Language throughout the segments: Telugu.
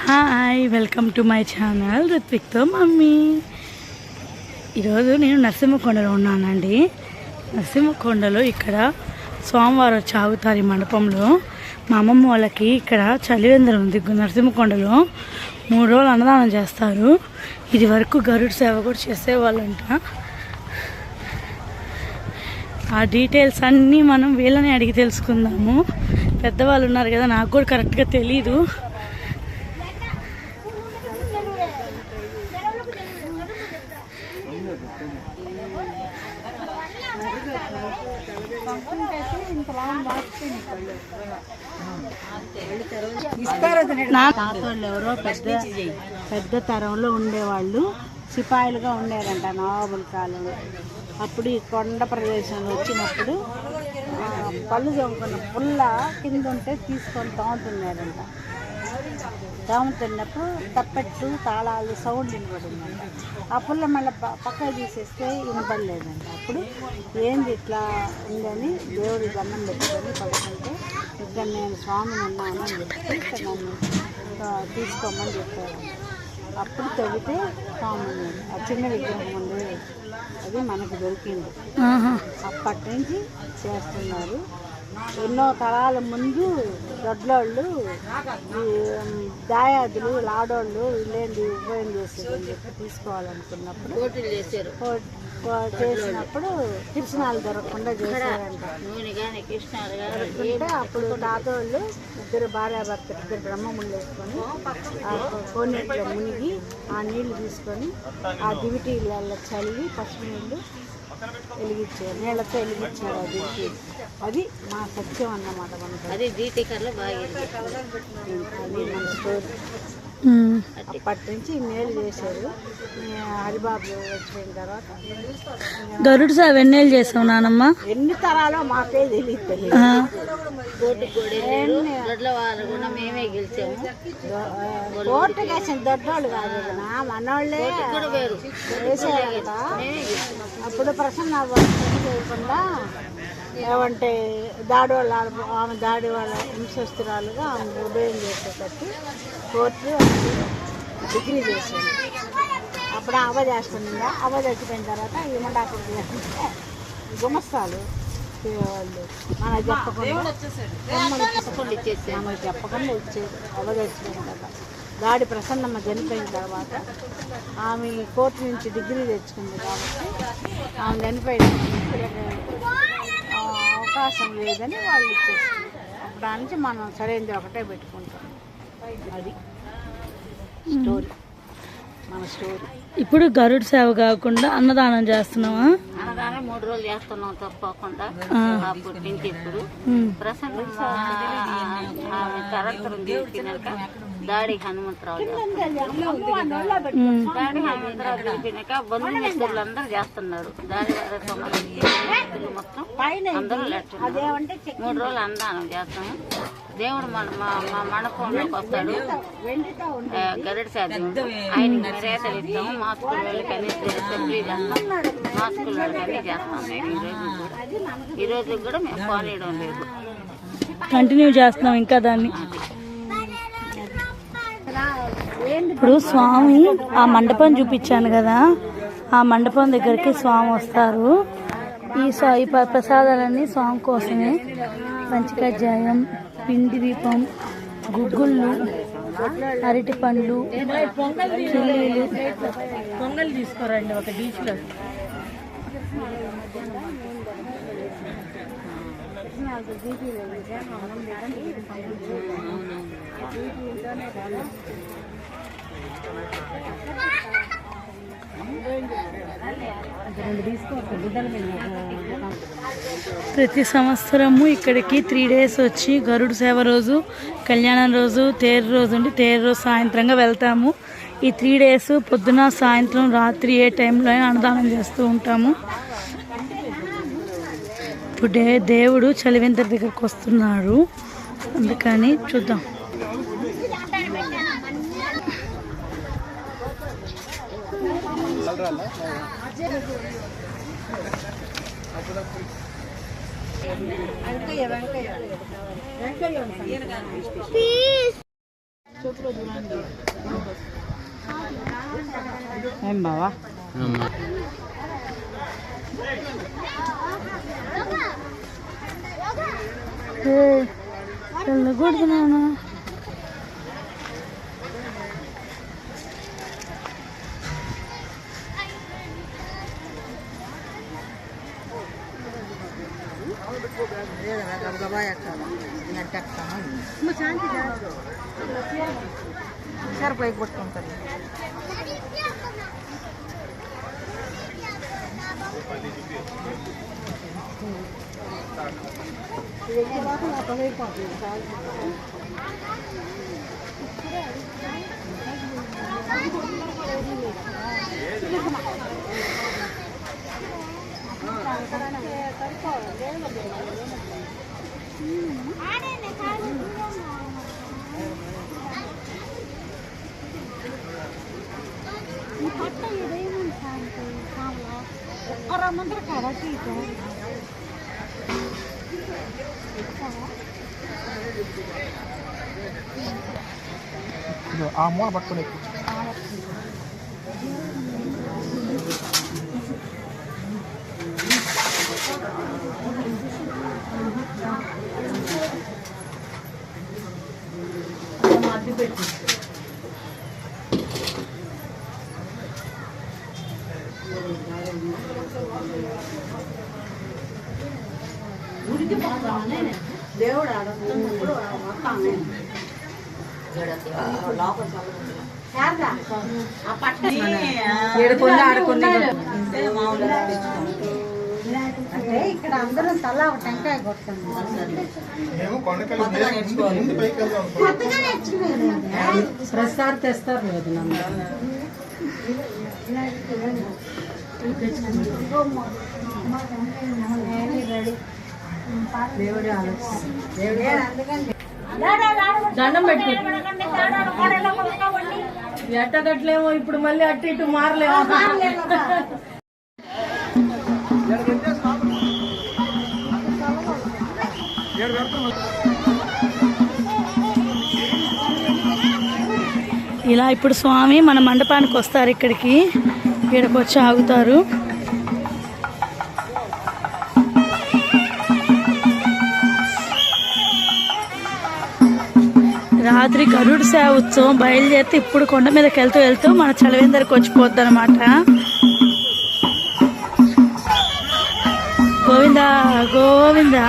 Hi, welcome to my channel రుత్విక్తో మమ్మీ. ఈరోజు నేను నరసింహకొండలో ఉన్నానండి. నరసింహకొండలో ఇక్కడ సోమవారం వచ్చి ఆగుతారు ఈ మండపంలో. మా అమ్మమ్మ వాళ్ళకి ఇక్కడ చలివేంద్రం ఉంది. నరసింహకొండలో 3 రోజులు అన్నదానం చేస్తారు. ఇది వరకు గరుడు సేవ కూడా చేసేవాళ్ళంట. ఆ డీటెయిల్స్ అన్నీ మనం వీళ్ళని అడిగి తెలుసుకుందాము. పెద్దవాళ్ళు ఉన్నారు కదా, నాకు కూడా కరెక్ట్గా తెలీదు. తాతోళ్ళు ఎవరో పెద్ద తరంలో ఉండేవాళ్ళు, సిపాయిలుగా ఉండేరంట నవాబుల కాలంలో. అప్పుడు ఈ కొండ ప్రదేశంలో వచ్చినప్పుడు పళ్ళు తోముకున్న పుల్ల కింద ఉంటే తీసుకొని తోముతున్నారంట. తోముతున్నప్పుడు తప్పెట్టు తాళాలు సౌండ్ వినపడిందంట. ఆ పుల్ల మళ్ళీ పక్కకు తీసేస్తే వినపడలేదంట. అప్పుడు ఏంది ఇట్లా ఉందని దేవుడి దండం పెట్టుకొని పడుకుంటే, ఇక్కడ నేను స్వామిని ఉన్నాను అని చెప్పి ఇక్కడ నన్ను తీసుకోమని చెప్పారు. అప్పుడు తవ్వితే స్వామి ఆ చిన్న విగ్రహం ఉంది, అది మనకు దొరికింది. అప్పటి నుంచి చేస్తున్నారు. ఎన్నో తరాల ముందు దొడ్లోళ్ళు, దాయాదులు, లాడోళ్ళు వీళ్ళేంది ఉపయోగం చేసేది అని చెప్పి తీసుకోవాలనుకున్నప్పుడు చేసినప్పుడు కిరసనాలు దొరకకుండా చేశారంట. దొరకకుండా అప్పుడు తాతోళ్ళు 2 భార్యాభర్తలు 2 బ్రహ్మములు వేసుకొని ఆ కోనేటిలో మునిగి ఆ నీళ్లు తీసుకొని ఆ దివిటీలలో చల్లి పసుపు నీళ్ళు వెలిగించారు, నీళ్ళతో వెలిగించారు. అది మా సత్యం అన్నమాట. మనకు అది జీటీకర్లో బాగా అది మన స్టోరీ. అప్పటి నుంచి మేలు చేశారు. హరిబాబు వచ్చిన తర్వాత గరుడు సార్ ఎన్నేళ్ళు చేసావు నానమ్మ? ఎన్ని తరాలో మాకే తెలియదు. మేమే గెలిచాము. ఓటు వేసిన దొడ్డోళ్ళు కాదు, మనోళ్ళే వేసేవాళ్ళ. అప్పుడు ప్రసన్న చేయకుండా ఏమంటే దాడి వాళ్ళ వంశస్తురాలుగా ఆమె ఉదయం చేసేటట్టు కోర్టు డిగ్రీ చేశాను. అప్పుడు అవ్వ చేస్తుందా, అవ్వ చచ్చిపోయిన తర్వాత ఏమంటారు గుమస్తాలు వాళ్ళు మనకు చెప్పకుండా ఇచ్చేది. అవ్వ చచ్చిపోయిన తర్వాత దాడి ప్రసన్నమ్మ చనిపోయిన తర్వాత ఆమె కోర్టు నుంచి డిగ్రీ తెచ్చుకుంది కాబట్టి ఆమె చనిపోయిన అవకాశం లేదని వాళ్ళు ఇచ్చేస్తుంది. అప్పుడు నుంచి మనం సరైనది ఒకటే పెట్టుకుంటాం. అది స్టోరీ, మన స్టోరీ. ఇప్పుడు గరుడు సేవ కాకుండా అన్నదానం చేస్తున్నావా? అన్నదానం 3 రోజులు చేస్తున్నాం తప్పకుండా. అప్పుడు నుంచి ఇప్పుడు ప్రసన్న చరిత్రం తెలిపినాక దాడి హనుమంతరావు తెలిపినాక బంధుమిత్రులు అందరూ చేస్తున్నారు. దాడి మొత్తం అందరూ 3 రోజులు అన్నదానం చేస్తాము. దేవుడు మా మండపంలోకి వస్తాడు. గరుడ సాధ్యం ఆయనకి మర్యాదలు ఇస్తాము. మాస్కులు వెళ్ళి కనీసం మాస్కులు వెళ్ళి చేస్తాం. ఈ రోజు కూడా మేము పోనీయడం లేదు, కంటిన్యూ చేస్తున్నాం ఇంకా దాన్ని. ఇప్పుడు స్వామి ఆ మండపం చూపించాను కదా, ఆ మండపం దగ్గరికి స్వామి వస్తారు. ఈ ప్రసాదాలన్నీ స్వామి కోసమే. పంచకజ్జాయం, పిండి దీపం, గుగ్గుళ్ళు, అరటి పండ్లు, చిల్లీలు. పొంగల్ తీసుకోరండి ఒక బీచ్లో. ప్రతి సంవత్సరము ఇక్కడికి 3 days వచ్చి గరుడు సేవ రోజు, కళ్యాణం రోజు, తేరు రోజు ఉండి తేరు రోజు సాయంత్రంగా వెళ్తాము. ఈ 3 days పొద్దున, సాయంత్రం, రాత్రి ఏ టైంలో అయినా అన్నదానం చేస్తూ ఉంటాము. ఇప్పుడు దేవుడు చలివేంద్ర దగ్గరకు వస్తున్నాడు, అందుకని చూద్దాం. వెంకయ్య ఏం బావా వెళ్ళకూడదు నాన్న. పైకి పట్టుకుంటాను. ఆ మూల పట్టుకుని దేవుడు ఆడుతున్నప్పుడు అంటే ఇక్కడ అందరం తలా ఒక టెంకాయ కొట్టండి. ప్రసాద్ తెస్తారు లేదు దేవుడే ఆలోచిస్తాడు. దేవుడే దండం పెట్టుకో. ఎట్టగట్లేమో ఇప్పుడు మళ్ళీ అటు ఇటు మారలేమో. ఇలా ఇప్పుడు స్వామి మన మండపానికి వస్తారు. ఇక్కడికి వచ్చి ఆగుతారు. రాత్రి గరుడు సేవ ఉత్సవం బయలుదేరితే ఇప్పుడు కొండ మీదకి వెళ్తూ మన చలవేందరికి వచ్చిపోద్ది అనమాట. గోవిందా గోవిందా.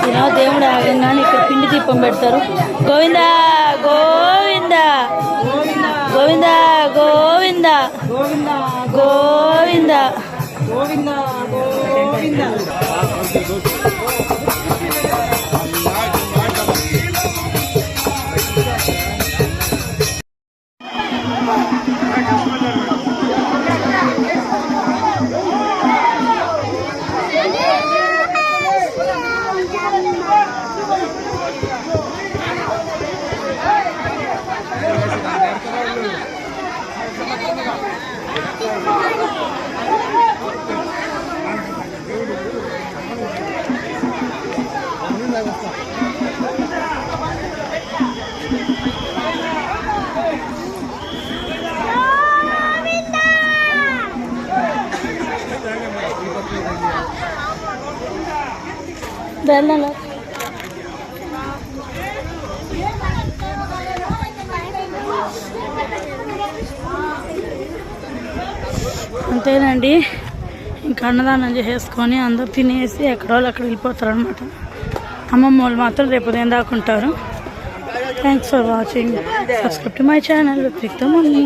ఇలా దేవుడు ఆగంగానే ఇక్కడ పిండి దీపం పెడతారు. గోవిందా గోవిందా గోవిందా గోవిందా గోవిందా గోవిందా గోవిందా. వెళ్ళాలి. అంతేనండి, ఇంకా అన్నదానం చేసేసుకొని అందరూ తినేసి ఎక్కడో అక్కడ వెళ్ళిపోతారు అనమాట. అమ్మమ్మ వాళ్ళు మాత్రం రేపు ఉదయం దాకా ఉంటారు. Thanks for watching. Subscribe to my channel రుత్విక్తో మమ్మీ.